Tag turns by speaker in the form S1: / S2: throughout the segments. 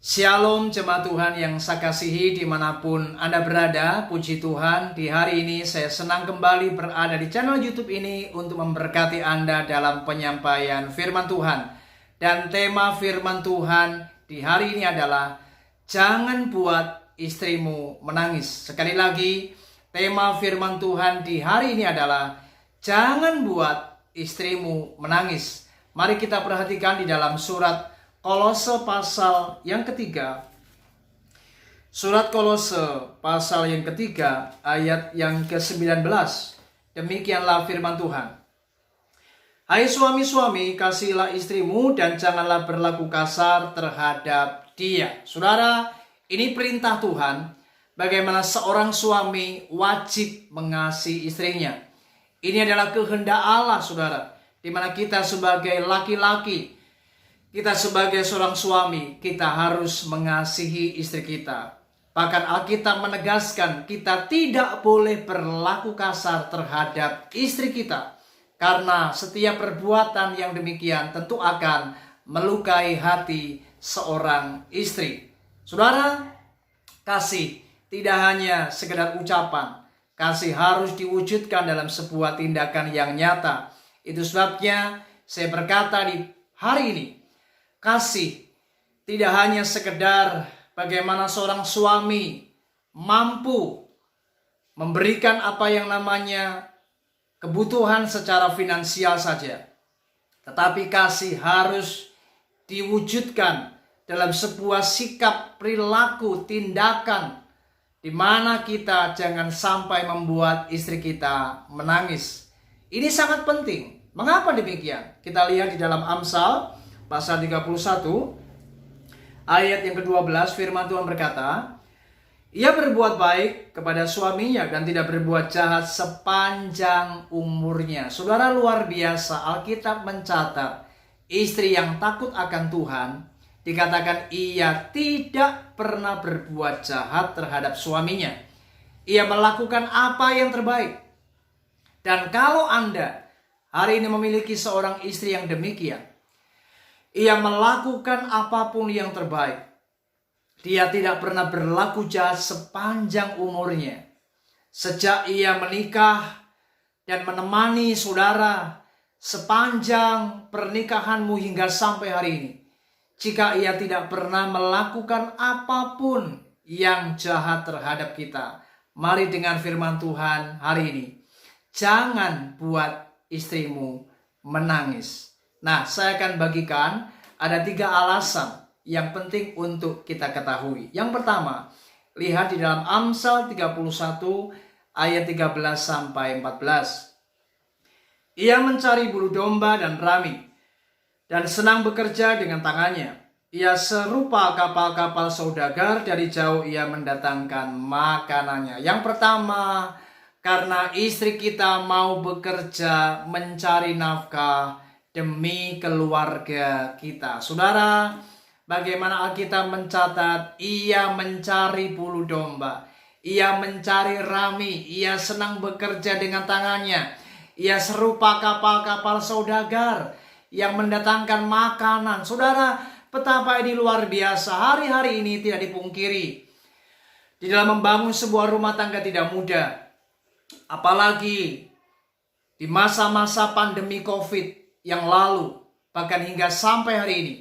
S1: Shalom jemaat Tuhan yang saya kasihi dimanapun Anda berada. Puji Tuhan, di hari ini saya senang kembali berada di channel YouTube ini untuk memberkati Anda dalam penyampaian firman Tuhan. Dan tema firman Tuhan di hari ini adalah jangan buat istrimu menangis. Sekali lagi, tema firman Tuhan di hari ini adalah jangan buat istrimu menangis. Mari kita perhatikan di dalam surat Kolose pasal yang ketiga. Surat Kolose pasal yang ketiga ayat yang ke-19. Demikianlah firman Tuhan. Hai suami-suami, kasihilah istrimu dan janganlah berlaku kasar terhadap dia. Saudara, ini perintah Tuhan bagaimana seorang suami wajib mengasihi istrinya. Ini adalah kehendak Allah, saudara, di mana kita sebagai laki-laki, kita sebagai seorang suami, kita harus mengasihi istri kita. Bahkan Alkitab menegaskan kita tidak boleh berlaku kasar terhadap istri kita. Karena setiap perbuatan yang demikian tentu akan melukai hati seorang istri. Saudara, kasih tidak hanya sekedar ucapan. Kasih harus diwujudkan dalam sebuah tindakan yang nyata. Itu sebabnya saya berkata di hari ini, kasih tidak hanya sekedar bagaimana seorang suami mampu memberikan apa yang namanya kebutuhan secara finansial saja. Tetapi kasih harus diwujudkan dalam sebuah sikap, perilaku, tindakan di mana kita jangan sampai membuat istri kita menangis. Ini sangat penting. Mengapa demikian? Kita lihat di dalam Amsal pasal 31 ayat yang ke-12, firman Tuhan berkata, ia berbuat baik kepada suaminya dan tidak berbuat jahat sepanjang umurnya. Saudara, luar biasa, Alkitab mencatat istri yang takut akan Tuhan dikatakan ia tidak pernah berbuat jahat terhadap suaminya. Ia melakukan apa yang terbaik. Dan kalau Anda hari ini memiliki seorang istri yang demikian, ia melakukan apapun yang terbaik. Dia tidak pernah berlaku jahat sepanjang umurnya. Sejak ia menikah dan menemani saudara sepanjang pernikahanmu hingga sampai hari ini. Jika ia tidak pernah melakukan apapun yang jahat terhadap kita. Mari dengan firman Tuhan hari ini. Jangan buat istrimu menangis. Nah, saya akan bagikan ada 3 alasan yang penting untuk kita ketahui. Yang pertama, lihat di dalam Amsal 31 ayat 13 sampai 14. Ia mencari bulu domba dan rami dan senang bekerja dengan tangannya. Ia serupa kapal-kapal saudagar, dari jauh ia mendatangkan makanannya. Yang pertama, karena istri kita mau bekerja mencari nafkah demi keluarga kita. Saudara, bagaimana Alkitab mencatat ia mencari bulu domba, ia mencari rami, ia senang bekerja dengan tangannya, ia serupa kapal-kapal saudagar yang mendatangkan makanan. Saudara, betapa ini luar biasa. Hari-hari ini tidak dipungkiri, di dalam membangun sebuah rumah tangga tidak mudah. Apalagi di masa-masa pandemi COVID yang lalu, bahkan hingga sampai hari ini,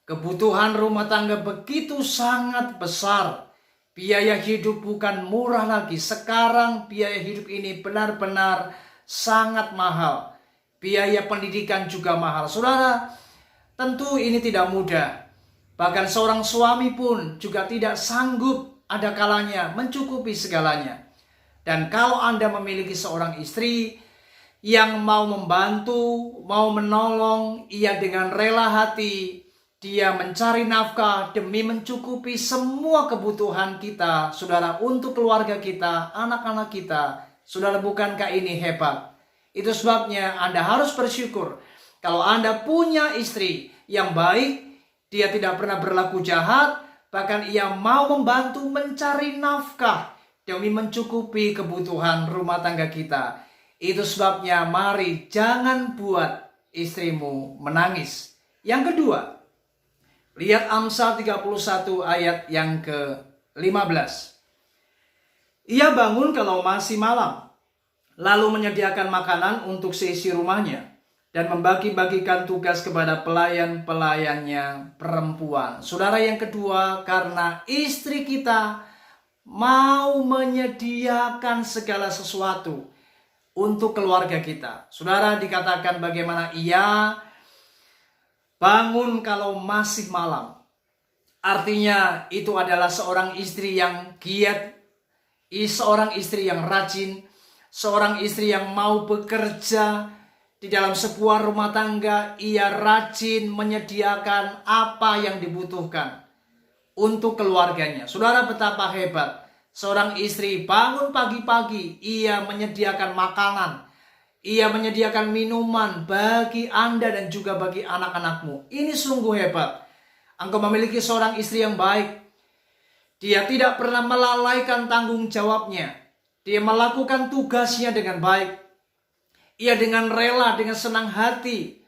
S1: kebutuhan rumah tangga begitu sangat besar. Biaya hidup bukan murah lagi. Sekarang biaya hidup ini benar-benar sangat mahal. Biaya pendidikan juga mahal. Saudara, tentu ini tidak mudah. Bahkan seorang suami pun juga tidak sanggup ada kalanya mencukupi segalanya. Dan kalau Anda memiliki seorang istri yang mau membantu, mau menolong, ia dengan rela hati, dia mencari nafkah demi mencukupi semua kebutuhan kita, saudara, untuk keluarga kita, anak-anak kita. Saudara, bukankah ini hebat? Itu sebabnya Anda harus bersyukur kalau Anda punya istri yang baik, dia tidak pernah berlaku jahat, bahkan ia mau membantu mencari nafkah demi mencukupi kebutuhan rumah tangga kita. Itu sebabnya mari jangan buat istrimu menangis. Yang kedua, Lihat Amsal 31 ayat yang ke-15. Ia bangun kalau masih malam, lalu menyediakan makanan untuk seisi rumahnya, dan membagi-bagikan tugas kepada pelayan-pelayannya perempuan. Saudara, yang kedua, karena istri kita mau menyediakan segala sesuatu untuk keluarga kita. Saudara, dikatakan bagaimana ia bangun kalau masih malam. Artinya itu adalah seorang istri yang giat, seorang istri yang rajin, seorang istri yang mau bekerja di dalam sebuah rumah tangga. Ia rajin menyediakan apa yang dibutuhkan untuk keluarganya. Saudara, betapa hebat seorang istri bangun pagi-pagi, ia menyediakan makanan, ia menyediakan minuman bagi Anda dan juga bagi anak-anakmu. Ini sungguh hebat. Engkau memiliki seorang istri yang baik. Dia tidak pernah melalaikan tanggung jawabnya. Dia melakukan tugasnya dengan baik. Ia dengan rela, dengan senang hati,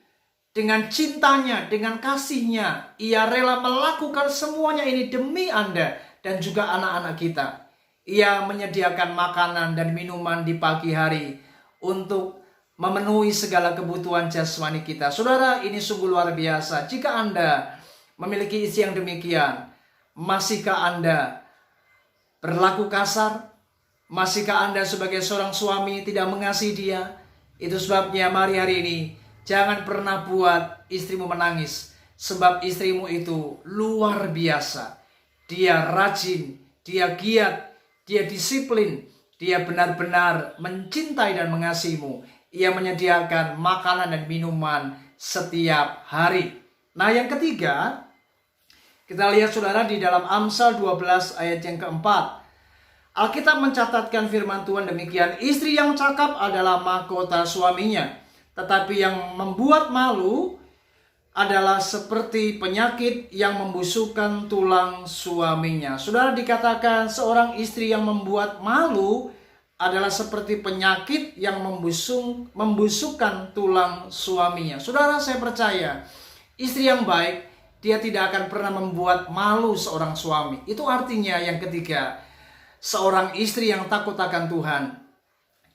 S1: dengan cintanya, dengan kasihnya, ia rela melakukan semuanya ini demi Anda dan juga anak-anak kita. Ia menyediakan makanan dan minuman di pagi hari untuk memenuhi segala kebutuhan jasmani kita. Saudara, ini sungguh luar biasa. Jika Anda memiliki istri yang demikian, masihkah Anda berlaku kasar? Masihkah Anda sebagai seorang suami tidak mengasihi dia? Itu sebabnya mari hari ini jangan pernah buat istrimu menangis. Sebab istrimu itu luar biasa. Dia rajin, dia giat, dia disiplin, dia benar-benar mencintai dan mengasihimu. Ia menyediakan makanan dan minuman setiap hari. Nah, yang ketiga, kita lihat saudara di dalam Amsal 12 ayat yang keempat. Alkitab mencatatkan firman Tuhan demikian, istri yang cakap adalah mahkota suaminya, tetapi yang membuat malu adalah seperti penyakit yang membusukkan tulang suaminya. Saudara, dikatakan seorang istri yang membuat malu adalah seperti penyakit yang membusukkan tulang suaminya. Saudara, saya percaya istri yang baik, dia tidak akan pernah membuat malu seorang suami. Itu artinya yang ketiga, seorang istri yang takut akan Tuhan.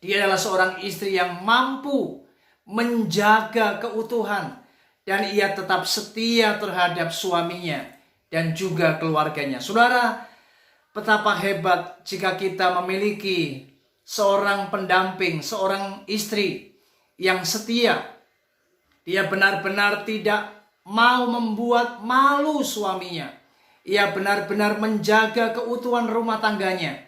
S1: Dia adalah seorang istri yang mampu menjaga keutuhan, dan ia tetap setia terhadap suaminya dan juga keluarganya. Saudara, betapa hebat jika kita memiliki seorang pendamping, seorang istri yang setia. Dia benar-benar tidak mau membuat malu suaminya. Ia benar-benar menjaga keutuhan rumah tangganya.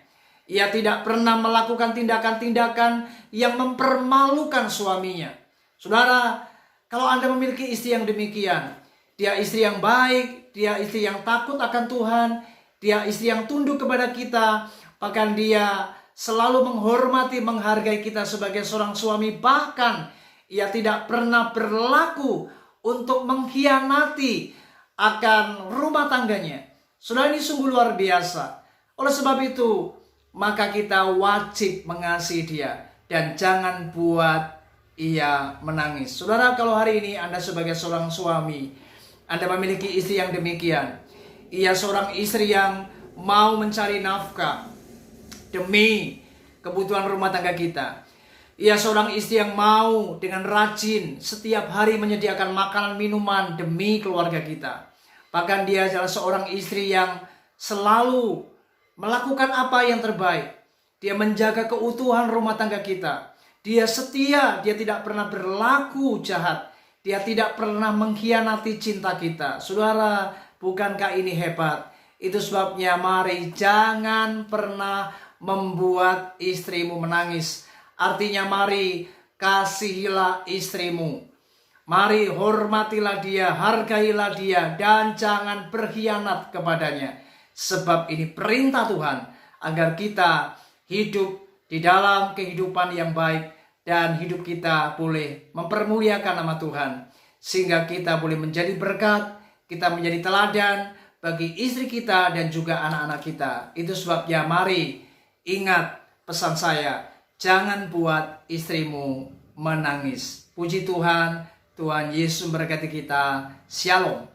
S1: Ia tidak pernah melakukan tindakan-tindakan yang mempermalukan suaminya. Saudara, kalau Anda memiliki istri yang demikian, dia istri yang baik, dia istri yang takut akan Tuhan, dia istri yang tunduk kepada kita, bahkan dia selalu menghormati, menghargai kita sebagai seorang suami. Bahkan ia tidak pernah berlaku untuk mengkhianati akan rumah tangganya. Saudara, ini sungguh luar biasa. Oleh sebab itu, maka kita wajib mengasihi dia dan jangan buat ia menangis. Saudara, kalau hari ini Anda sebagai seorang suami, Anda memiliki istri yang demikian. Ia seorang istri yang mau mencari nafkah demi kebutuhan rumah tangga kita. Ia seorang istri yang mau dengan rajin setiap hari menyediakan makanan minuman demi keluarga kita. Bahkan dia adalah seorang istri yang selalu melakukan apa yang terbaik. Dia menjaga keutuhan rumah tangga kita. Dia setia, dia tidak pernah berlaku jahat. Dia tidak pernah mengkhianati cinta kita. Saudara, bukankah ini hebat? Itu sebabnya mari jangan pernah membuat istrimu menangis. Artinya mari kasihilah istrimu. Mari hormatilah dia, hargailah dia, dan jangan berkhianat kepadanya. Sebab ini perintah Tuhan agar kita hidup di dalam kehidupan yang baik dan hidup kita boleh mempermuliakan nama Tuhan. Sehingga kita boleh menjadi berkat, kita menjadi teladan bagi istri kita dan juga anak-anak kita. Itu sebabnya mari ingat pesan saya, jangan buat istrimu menangis. Puji Tuhan, Tuhan Yesus memberkati kita. Shalom.